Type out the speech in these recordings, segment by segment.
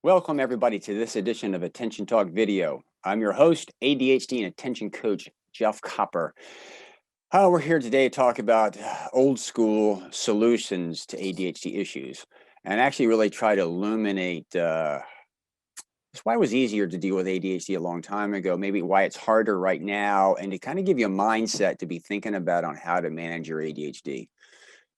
Welcome everybody to this edition of Attention Talk Video. I'm your host, ADHD and attention coach, 𝐓𝐘𝐒. We're here today to talk about old school solutions to ADHD issues and actually really try to illuminate just why it was easier to deal with ADHD a long time ago, maybe why it's harder right now, and to kind of give you a mindset to be thinking about on how to manage your ADHD.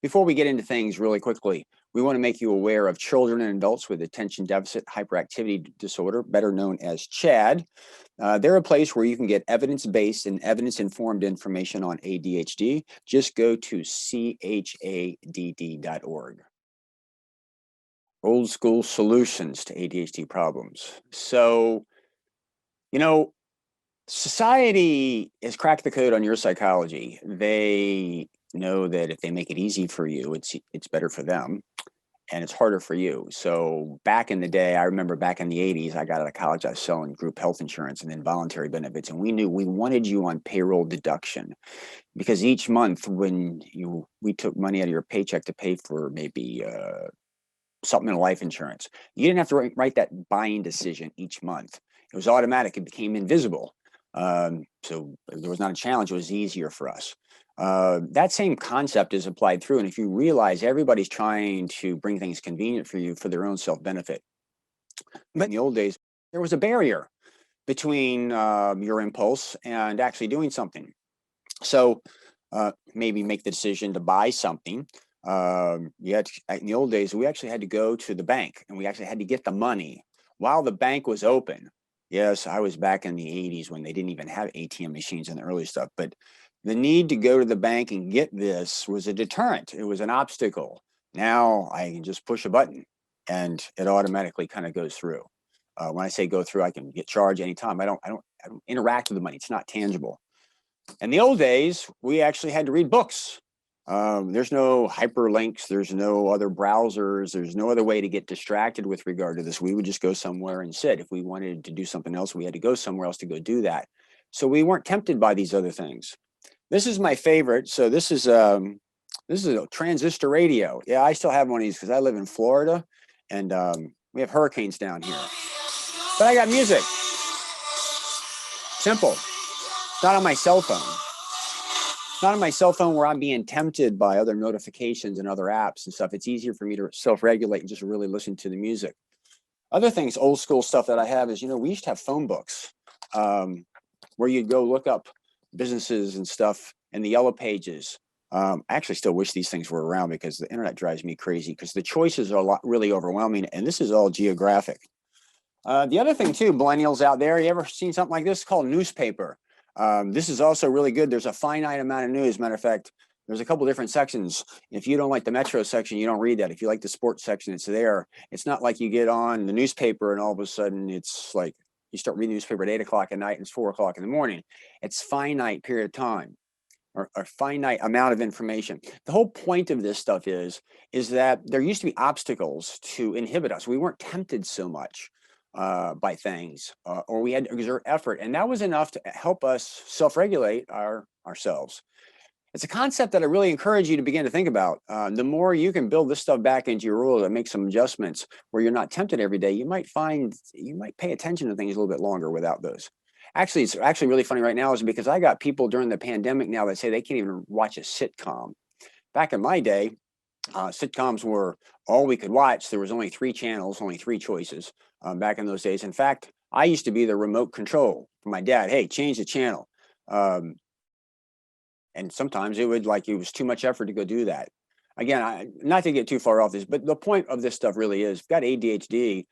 Before we get into things really quickly, we want to make you aware of children and adults with attention deficit hyperactivity disorder, better known as CHAD. They're a place where you can get evidence-based and evidence-informed information on ADHD. Just go to 𝐶HADD.org. Old school solutions to ADHD problems. So, society has cracked the code on your psychology. They know that if they make it easy for you, it's better for them, and it's harder for you. So back in the day, I remember back in the 80s, I got out of college, I was selling group health insurance and then voluntary benefits, and we knew we wanted you on payroll deduction because each month when we took money out of your paycheck to pay for maybe supplemental life insurance, you didn't have to write that buying decision each month. It was automatic. It became invisible. So there was not a challenge. It was easier for us. That same concept is applied through. And if you realize everybody's trying to bring things convenient for you for their own self-benefit. But in the old days, there was a barrier between your impulse and actually doing something. So maybe make the decision to buy something. In the old days, we actually had to go to the bank and we actually had to get the money while the bank was open. Yes, I was back in the 80s when they didn't even have ATM machines and the early stuff, but the need to go to the bank and get this was a deterrent. It was an obstacle. Now I can just push a button and it automatically kind of goes through. When I say go through, I can get charged anytime. I don't interact with the money. It's not tangible. In the old days, we actually had to read books. There's no hyperlinks, there's no other browsers, there's no other way to get distracted with regard to this. We would just go somewhere and sit. If we wanted to do something else, we had to go somewhere else to go do that. So we weren't tempted by these other things. This is my favorite. So this is a transistor radio. Yeah, I still have one of these because I live in Florida and we have hurricanes down here. But I got music. Simple. It's not on my cell phone. Not on my cell phone where I'm being tempted by other notifications and other apps and stuff. It's easier for me to self-regulate and just really listen to the music. Other things, old school stuff that I have is, we used to have phone books where you'd go look up businesses and stuff in the yellow pages. I actually still wish these things were around because the internet drives me crazy because the choices are really overwhelming, and this is all geographic. The other thing too, millennials out there, you ever seen something like this called newspaper? This is also really good. There's a finite amount of news. Matter of fact, there's a couple different sections. If you don't like the Metro section, you don't read that. If you like the sports section, it's there. It's not like you get on the newspaper and all of a sudden it's like you start reading the newspaper at 8 o'clock at night and it's 4 o'clock in the morning. It's finite period of time or finite amount of information. The whole point of this stuff is that there used to be obstacles to inhibit us. We weren't tempted so much by things, or we had to exert effort, and that was enough to help us self-regulate ourselves. It's a concept that I really encourage you to begin to think about. The more you can build this stuff back into your world and make some adjustments where you're not tempted every day, you might pay attention to things a little bit longer without those. Actually, it's actually really funny right now is because I got people during the pandemic now that say they can't even watch a sitcom. Back in my day, sitcoms were all we could watch. There was only 3 channels, only 3 choices back in those days. In fact, I used to be the remote control for my dad. Hey, change the channel. And sometimes it was too much effort to go do that. Again, not to get too far off this, but the point of this stuff really is, if you've got ADHD,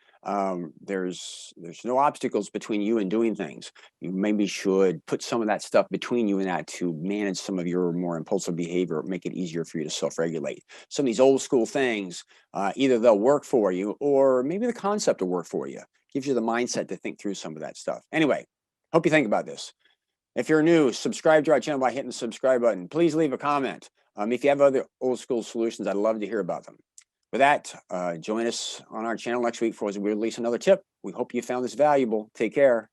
there's no obstacles between you and doing things. You maybe should put some of that stuff between you and that to manage some of your more impulsive behavior, make it easier for you to self-regulate. Some of these old school things, either they'll work for you or maybe the concept will work for you. Gives you the mindset to think through some of that stuff. Anyway, hope you think about this. If you're new, subscribe to our channel by hitting the subscribe button. Please leave a comment. If you have other old school solutions, I'd love to hear about them. With that, join us on our channel next week for as we release another tip. We hope you found this valuable. Take care.